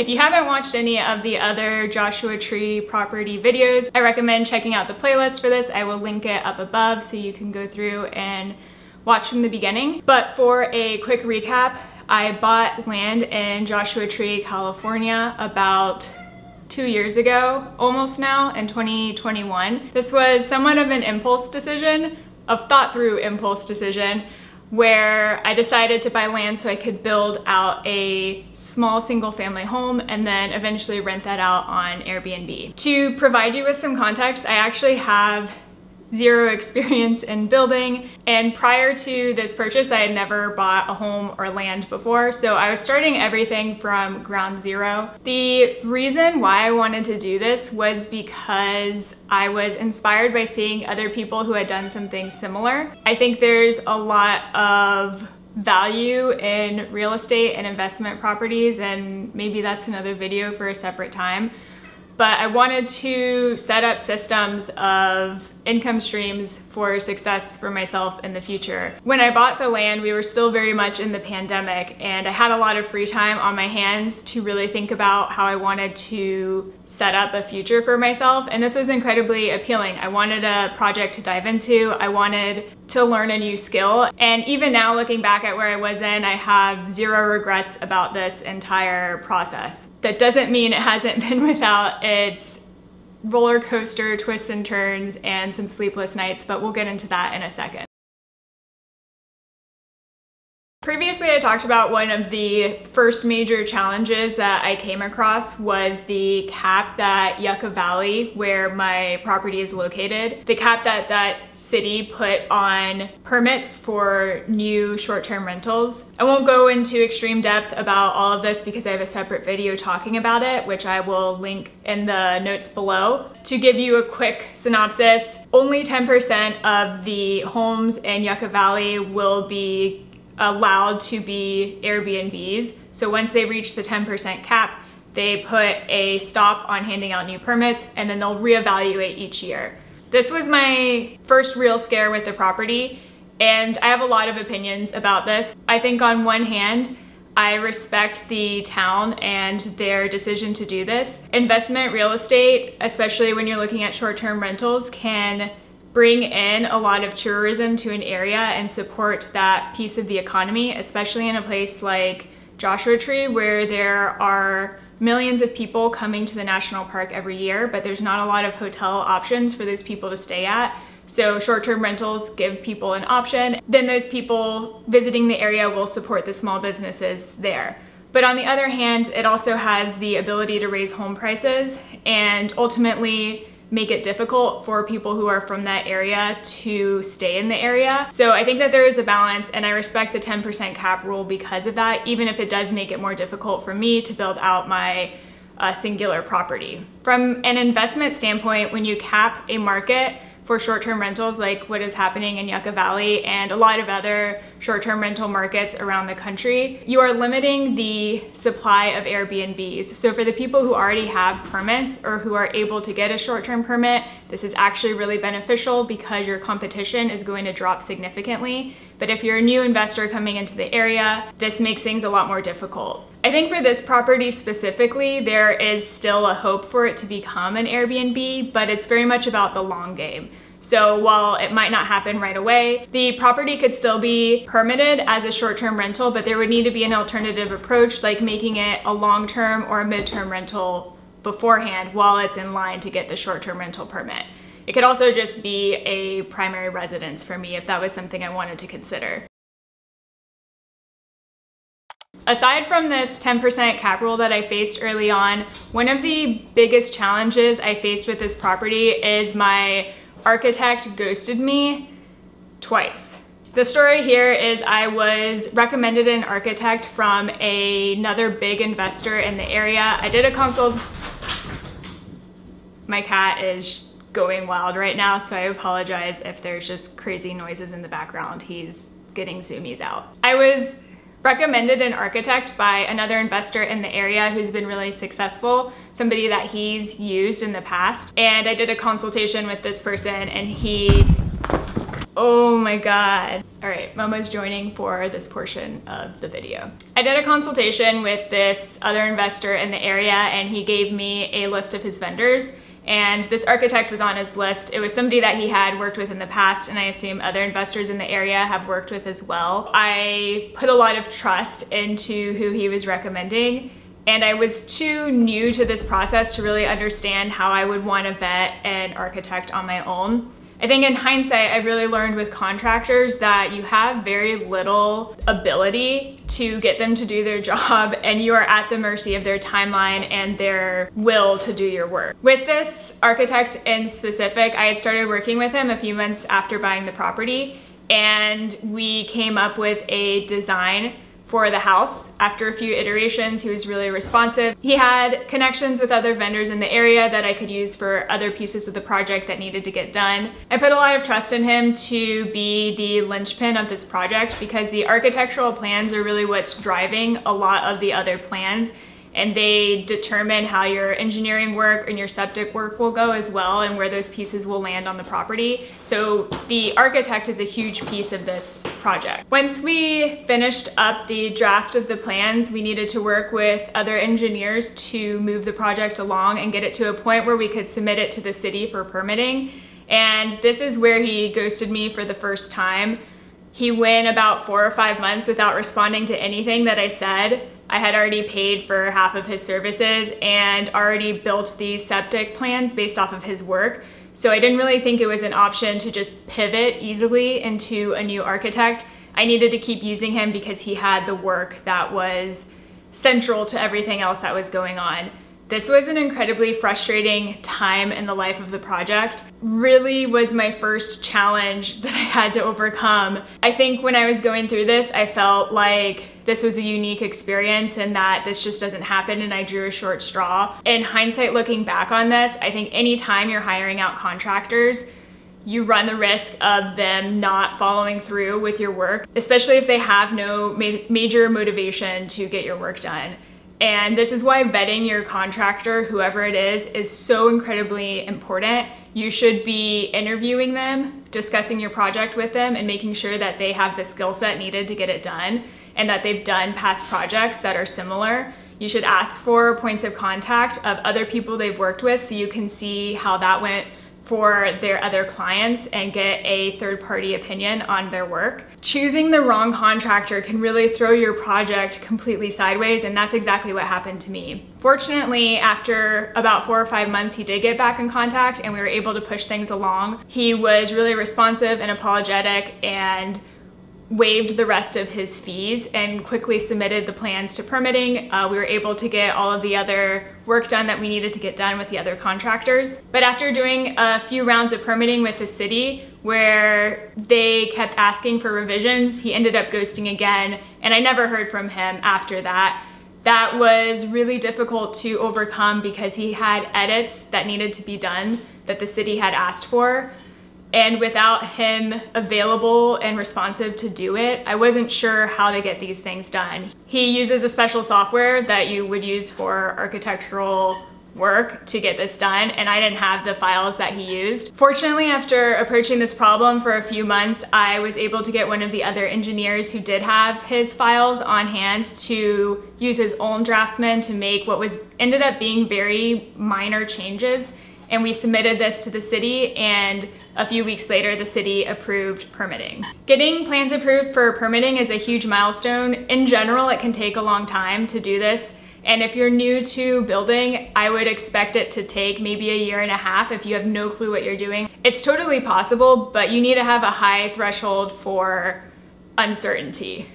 If you haven't watched any of the other Joshua Tree property videos, I recommend checking out the playlist for this. I will link it up above so you can go through and watch from the beginning. But for a quick recap, I bought land in Joshua Tree, California about 2 years ago, almost now, in 2021. This was somewhat of an impulse decision, a thought through impulse decision, where I decided to buy land so I could build out a small single family home and then eventually rent that out on Airbnb. To provide you with some context, I actually have zero experience in building, and prior to this purchase I had never bought a home or land before, so I was starting everything from ground zero. The reason why I wanted to do this was because I was inspired by seeing other people who had done something similar. I think there's a lot of value in real estate and investment properties, and maybe that's another video for a separate time. But I wanted to set up systems of income streams for success for myself in the future. When I bought the land, we were still very much in the pandemic, and I had a lot of free time on my hands to really think about how I wanted to set up a future for myself, and this was incredibly appealing. I wanted a project to dive into, I wanted to learn a new skill, and even now looking back at where I was then, I have zero regrets about this entire process. That doesn't mean it hasn't been without its roller coaster twists and turns and some sleepless nights, but we'll get into that in a second. Previously, I talked about one of the first major challenges that I came across was the cap that Yucca Valley, where my property is located, the cap that that city put on permits for new short-term rentals. I won't go into extreme depth about all of this because I have a separate video talking about it, which I will link in the notes below. To give you a quick synopsis, only 10% of the homes in Yucca Valley will be allowed to be Airbnbs. So once they reach the 10% cap, they put a stop on handing out new permits, and then they'll reevaluate each year. This was my first real scare with the property, and I have a lot of opinions about this. I think on one hand, I respect the town and their decision to do this. Investment real estate, especially when you're looking at short-term rentals, can bring in a lot of tourism to an area and support that piece of the economy, especially in a place like Joshua Tree, where there are millions of people coming to the national park every year, but there's not a lot of hotel options for those people to stay at. So short-term rentals give people an option. Then those people visiting the area will support the small businesses there. But on the other hand, it also has the ability to raise home prices and ultimately make it difficult for people who are from that area to stay in the area. So I think that there is a balance, and I respect the 10% cap rule because of that, even if it does make it more difficult for me to build out my singular property. From an investment standpoint, when you cap a market for short-term rentals like what is happening in Yucca Valley and a lot of other short-term rental markets around the country, you are limiting the supply of Airbnbs. So for the people who already have permits or who are able to get a short-term permit, this is actually really beneficial because your competition is going to drop significantly. But if you're a new investor coming into the area, this makes things a lot more difficult. I think for this property specifically, there is still a hope for it to become an Airbnb, but it's very much about the long game. So while it might not happen right away, the property could still be permitted as a short-term rental, but there would need to be an alternative approach, like making it a long-term or a mid-term rental beforehand while it's in line to get the short-term rental permit. It could also just be a primary residence for me if that was something I wanted to consider. Aside from this 10% cap rule that I faced early on, one of the biggest challenges I faced with this property is my architect ghosted me twice. The story here is I was recommended an architect from another big investor in the area. I did a consult. My cat is going wild right now, so I apologize if there's just crazy noises in the background. He's getting zoomies out. I was recommended an architect by another investor in the area who's been really successful, somebody that he's used in the past. And I did a consultation with this person, and he Oh my God. All right, Momo's joining for this portion of the video. I did a consultation with this other investor in the area, and he gave me a list of his vendors, and this architect was on his list. It was somebody that he had worked with in the past, and I assume other investors in the area have worked with as well. I put a lot of trust into who he was recommending, and I was too new to this process to really understand how I would want to vet an architect on my own. I think in hindsight, I really learned with contractors that you have very little ability to get them to do their job, and you are at the mercy of their timeline and their will to do your work. With this architect in specific, I had started working with him a few months after buying the property, and we came up with a design for the house. After a few iterations, he was really responsive. He had connections with other vendors in the area that I could use for other pieces of the project that needed to get done. I put a lot of trust in him to be the linchpin of this project because the architectural plans are really what's driving a lot of the other plans, and they determine how your engineering work and your septic work will go as well, and where those pieces will land on the property. So the architect is a huge piece of this project. Once we finished up the draft of the plans, we needed to work with other engineers to move the project along and get it to a point where we could submit it to the city for permitting. And this is where he ghosted me for the first time. He went about 4 or 5 months without responding to anything that I said. I had already paid for half of his services and already built these septic plans based off of his work. So I didn't really think it was an option to just pivot easily into a new architect. I needed to keep using him because he had the work that was central to everything else that was going on. This was an incredibly frustrating time in the life of the project. Really was my first challenge that I had to overcome. I think when I was going through this, I felt like this was a unique experience and that this just doesn't happen, and I drew a short straw. In hindsight, looking back on this, I think anytime you're hiring out contractors, you run the risk of them not following through with your work, especially if they have no major motivation to get your work done. And this is why vetting your contractor, whoever it is so incredibly important. You should be interviewing them, discussing your project with them, and making sure that they have the skill set needed to get it done and that they've done past projects that are similar. You should ask for points of contact of other people they've worked with so you can see how that went for their other clients and get a third-party opinion on their work. Choosing the wrong contractor can really throw your project completely sideways, and that's exactly what happened to me. Fortunately, after about 4 or 5 months, he did get back in contact and we were able to push things along. He was really responsive and apologetic and waived the rest of his fees and quickly submitted the plans to permitting. We were able to get all of the other work done that we needed to get done with the other contractors. But after doing a few rounds of permitting with the city where they kept asking for revisions, he ended up ghosting again, and I never heard from him after that. That was really difficult to overcome because he had edits that needed to be done that the city had asked for. And without him available and responsive to do it, I wasn't sure how to get these things done. He uses a special software that you would use for architectural work to get this done, and I didn't have the files that he used. Fortunately, after approaching this problem for a few months, I was able to get one of the other engineers who did have his files on hand to use his own draftsman to make what ended up being very minor changes. And we submitted this to the city, and a few weeks later, the city approved permitting. Getting plans approved for permitting is a huge milestone. In general, it can take a long time to do this. And if you're new to building, I would expect it to take maybe 1.5 years if you have no clue what you're doing. It's totally possible, but you need to have a high threshold for uncertainty.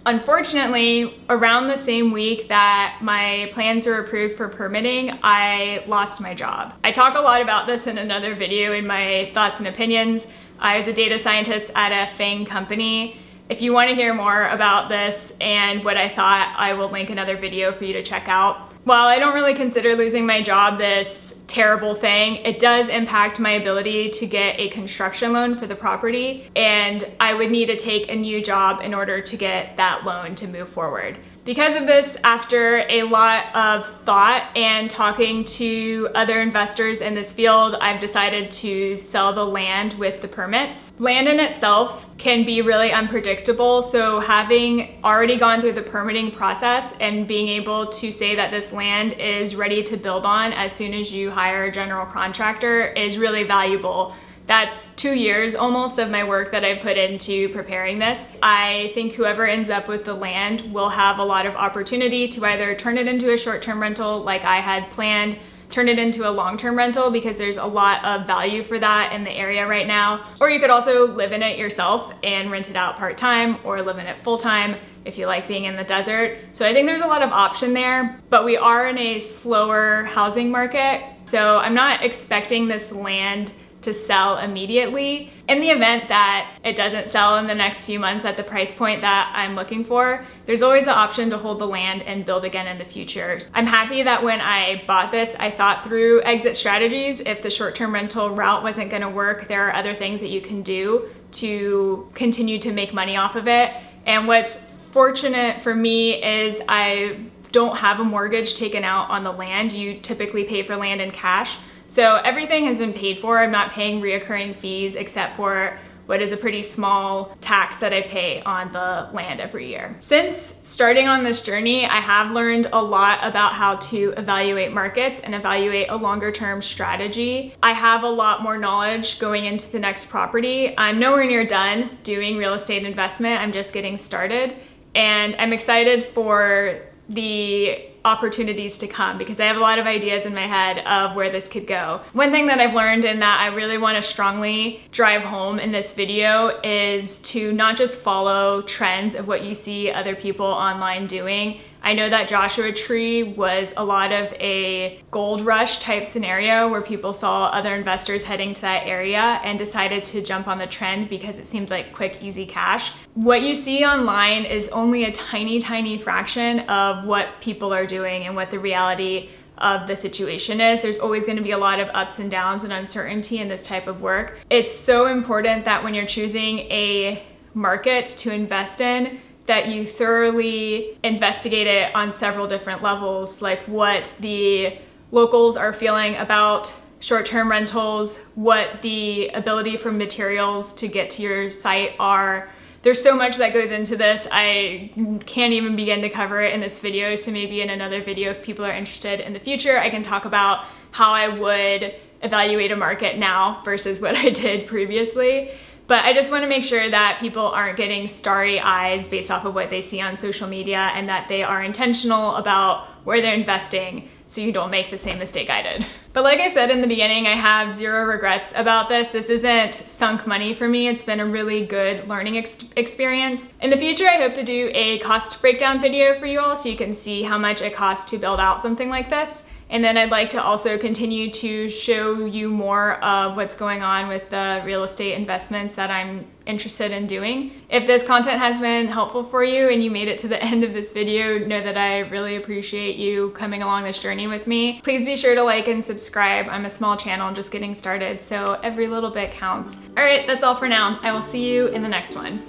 Unfortunately, around the same week that my plans were approved for permitting, I lost my job. I talk a lot about this in another video in my thoughts and opinions. I was a data scientist at a FANG company. If you want to hear more about this and what I thought, I will link another video for you to check out. While I don't really consider losing my job this terrible thing, it does impact my ability to get a construction loan for the property, and I would need to take a new job in order to get that loan to move forward. Because of this, after a lot of thought and talking to other investors in this field, I've decided to sell the land with the permits. Land in itself can be really unpredictable, so having already gone through the permitting process and being able to say that this land is ready to build on as soon as you hire a general contractor is really valuable. That's 2 years almost of my work that I put into preparing this. I think whoever ends up with the land will have a lot of opportunity to either turn it into a short-term rental like I had planned, turn it into a long-term rental because there's a lot of value for that in the area right now. Or you could also live in it yourself and rent it out part-time or live in it full-time if you like being in the desert. So I think there's a lot of option there, but we are in a slower housing market. So I'm not expecting this land to sell immediately. In the event that it doesn't sell in the next few months at the price point that I'm looking for, there's always the option to hold the land and build again in the future. I'm happy that when I bought this, I thought through exit strategies. If the short-term rental route wasn't gonna work, there are other things that you can do to continue to make money off of it. And what's fortunate for me is I don't have a mortgage taken out on the land. You typically pay for land in cash. So everything has been paid for. I'm not paying reoccurring fees except for what is a pretty small tax that I pay on the land every year. Since starting on this journey, I have learned a lot about how to evaluate markets and evaluate a longer term strategy. I have a lot more knowledge going into the next property. I'm nowhere near done doing real estate investment. I'm just getting started, and I'm excited for the opportunities to come because I have a lot of ideas in my head of where this could go. One thing that I've learned and that I really want to strongly drive home in this video is to not just follow trends of what you see other people online doing. I know that Joshua Tree was a lot of a gold rush type scenario where people saw other investors heading to that area and decided to jump on the trend because it seemed like quick, easy cash. What you see online is only a tiny, tiny fraction of what people are doing and what the reality of the situation is. There's always going to be a lot of ups and downs and uncertainty in this type of work. It's so important that when you're choosing a market to invest in, that you thoroughly investigate it on several different levels, like what the locals are feeling about short-term rentals, what the ability for materials to get to your site are. There's so much that goes into this. I can't even begin to cover it in this video, so maybe in another video, if people are interested in the future, I can talk about how I would evaluate a market now versus what I did previously. But I just want to make sure that people aren't getting starry eyes based off of what they see on social media and that they are intentional about where they're investing so you don't make the same mistake I did. But like I said in the beginning, I have zero regrets about this. This isn't sunk money for me. It's been a really good learning experience. In the future, I hope to do a cost breakdown video for you all so you can see how much it costs to build out something like this. And then I'd like to also continue to show you more of what's going on with the real estate investments that I'm interested in doing. If this content has been helpful for you and you made it to the end of this video, know that I really appreciate you coming along this journey with me. Please be sure to like and subscribe. I'm a small channel just getting started, so every little bit counts. All right, that's all for now. I will see you in the next one.